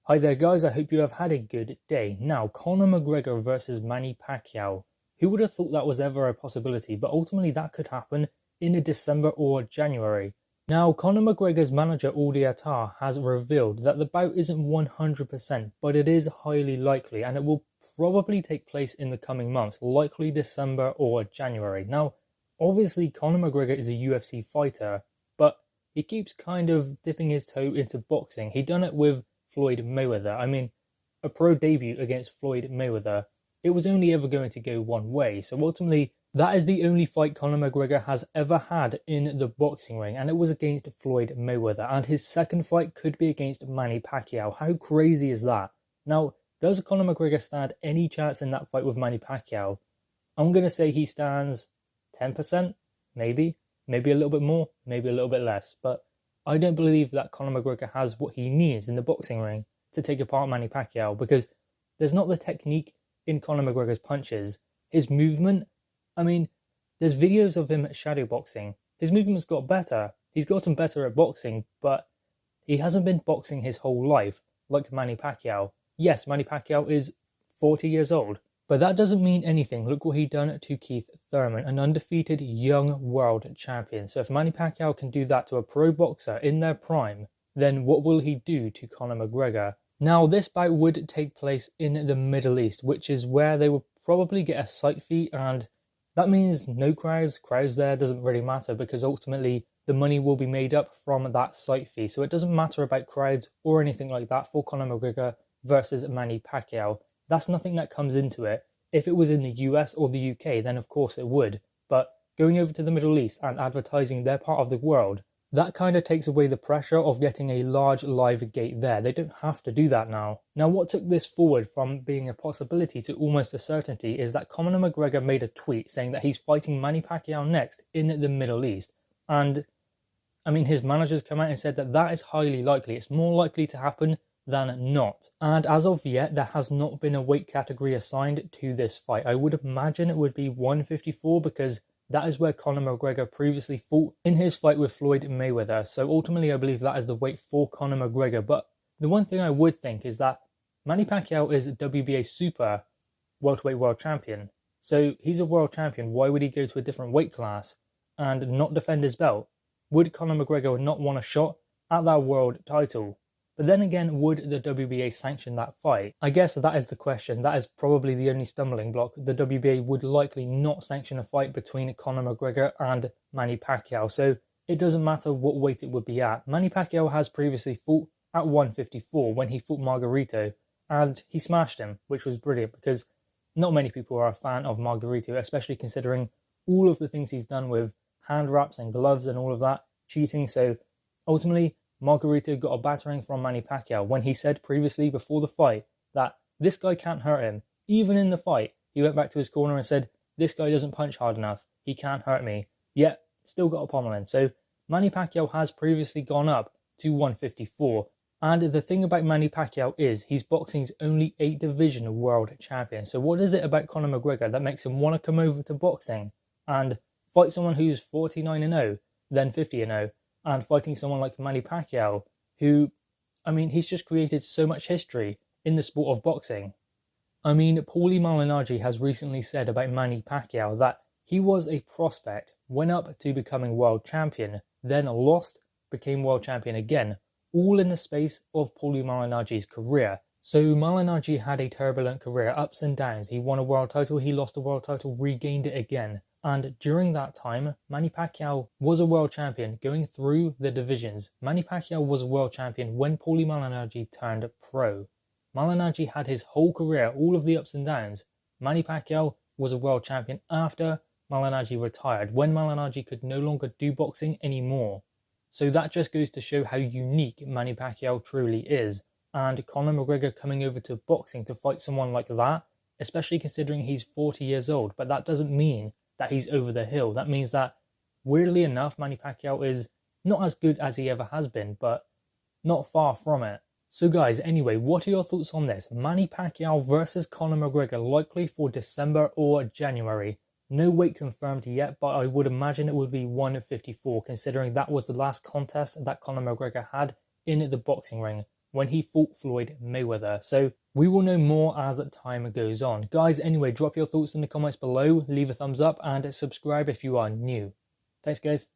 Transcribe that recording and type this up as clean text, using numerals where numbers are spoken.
Hi there guys, I hope you have had a good day. Now, Conor McGregor versus Manny Pacquiao. Who would have thought that was ever a possibility, but ultimately that could happen in December or January. Now, Conor McGregor's manager Audi Attar has revealed that the bout isn't 100%, but it is highly likely and it will probably take place in the coming months, likely December or January. Now, obviously Conor McGregor is a UFC fighter, but he keeps kind of dipping his toe into boxing. He done it with Floyd Mayweather. I mean, a pro debut against Floyd Mayweather, it was only ever going to go one way. So ultimately, that is the only fight Conor McGregor has ever had in the boxing ring, and it was against Floyd Mayweather. And his second fight could be against Manny Pacquiao. How crazy is that? Now, does Conor McGregor stand any chance in that fight with Manny Pacquiao? I'm going to say he stands 10%, maybe a little bit more, maybe a little bit less, but I don't believe that Conor McGregor has what he needs in the boxing ring to take apart Manny Pacquiao, because there's not the technique in Conor McGregor's punches. His movement, I mean, there's videos of him shadow boxing. His movement's got better. He's gotten better at boxing, but he hasn't been boxing his whole life like Manny Pacquiao. Yes, Manny Pacquiao is 40 years old, but that doesn't mean anything. Look what he done to Keith Thurman, an undefeated young world champion. So if Manny Pacquiao can do that to a pro boxer in their prime, then what will he do to Conor McGregor? Now, this bout would take place in the Middle East, which is where they will probably get a site fee, and that means no crowds. Crowds there doesn't really matter, because ultimately the money will be made up from that site fee. So it doesn't matter about crowds or anything like that for Conor McGregor versus Manny Pacquiao. That's nothing that comes into it. If it was in the US or the UK, then of course it would. But going over to the Middle East and advertising their part of the world, that kind of takes away the pressure of getting a large live gate there. They don't have to do that now. Now, what took this forward from being a possibility to almost a certainty is that Conor McGregor made a tweet saying that he's fighting Manny Pacquiao next in the Middle East. And, I mean, his managers come out and said that that is highly likely. It's more likely to happen than not. And as of yet, there has not been a weight category assigned to this fight. I would imagine it would be 154, because that is where Conor McGregor previously fought in his fight with Floyd Mayweather. So ultimately, I believe that is the weight for Conor McGregor. But the one thing I would think is that Manny Pacquiao is WBA super welterweight world champion. So he's a world champion. Why would he go to a different weight class and not defend his belt? Would Conor McGregor not want a shot at that world title? But then again, would the WBA sanction that fight? I guess that is the question. That is probably the only stumbling block. The WBA would likely not sanction a fight between Conor McGregor and Manny Pacquiao. So it doesn't matter what weight it would be at. Manny Pacquiao has previously fought at 154 when he fought Margarito, and he smashed him, which was brilliant, because not many people are a fan of Margarito, especially considering all of the things he's done with hand wraps and gloves and all of that, cheating. So ultimately, Margarito got a battering from Manny Pacquiao when he said previously before the fight that this guy can't hurt him. Even in the fight, he went back to his corner and said, this guy doesn't punch hard enough. He can't hurt me. Yet, still got a pommeling. So Manny Pacquiao has previously gone up to 154. And the thing about Manny Pacquiao is he's boxing's only 8-division world champion. So what is it about Conor McGregor that makes him want to come over to boxing and fight someone who's 49-0, then 50-0? And fighting someone like Manny Pacquiao, who, I mean, he's just created so much history in the sport of boxing. I mean, Paulie Malignaggi has recently said about Manny Pacquiao that he was a prospect, went up to becoming world champion, then lost, became world champion again, all in the space of Paulie Malignaggi's career. So Malignaggi had a turbulent career, ups and downs. He won a world title, he lost a world title, regained it again. And during that time, Manny Pacquiao was a world champion going through the divisions. Manny Pacquiao was a world champion when Paulie Malignaggi turned pro. Malignaggi had his whole career, all of the ups and downs. Manny Pacquiao was a world champion after Malignaggi retired, when Malignaggi could no longer do boxing anymore. So that just goes to show how unique Manny Pacquiao truly is. And Conor McGregor coming over to boxing to fight someone like that, especially considering he's 40 years old, but that doesn't mean that he's over the hill. That means that, weirdly enough, Manny Pacquiao is not as good as he ever has been, but not far from it. So guys, anyway, what are your thoughts on this? Manny Pacquiao versus Conor McGregor, likely for December or January. No weight confirmed yet, but I would imagine it would be 154, considering that was the last contest that Conor McGregor had in the boxing ring. when he fought Floyd Mayweather. So we will know more as time goes on. Guys, anyway, drop your thoughts in the comments below, leave a thumbs up, and subscribe if you are new. Thanks, guys.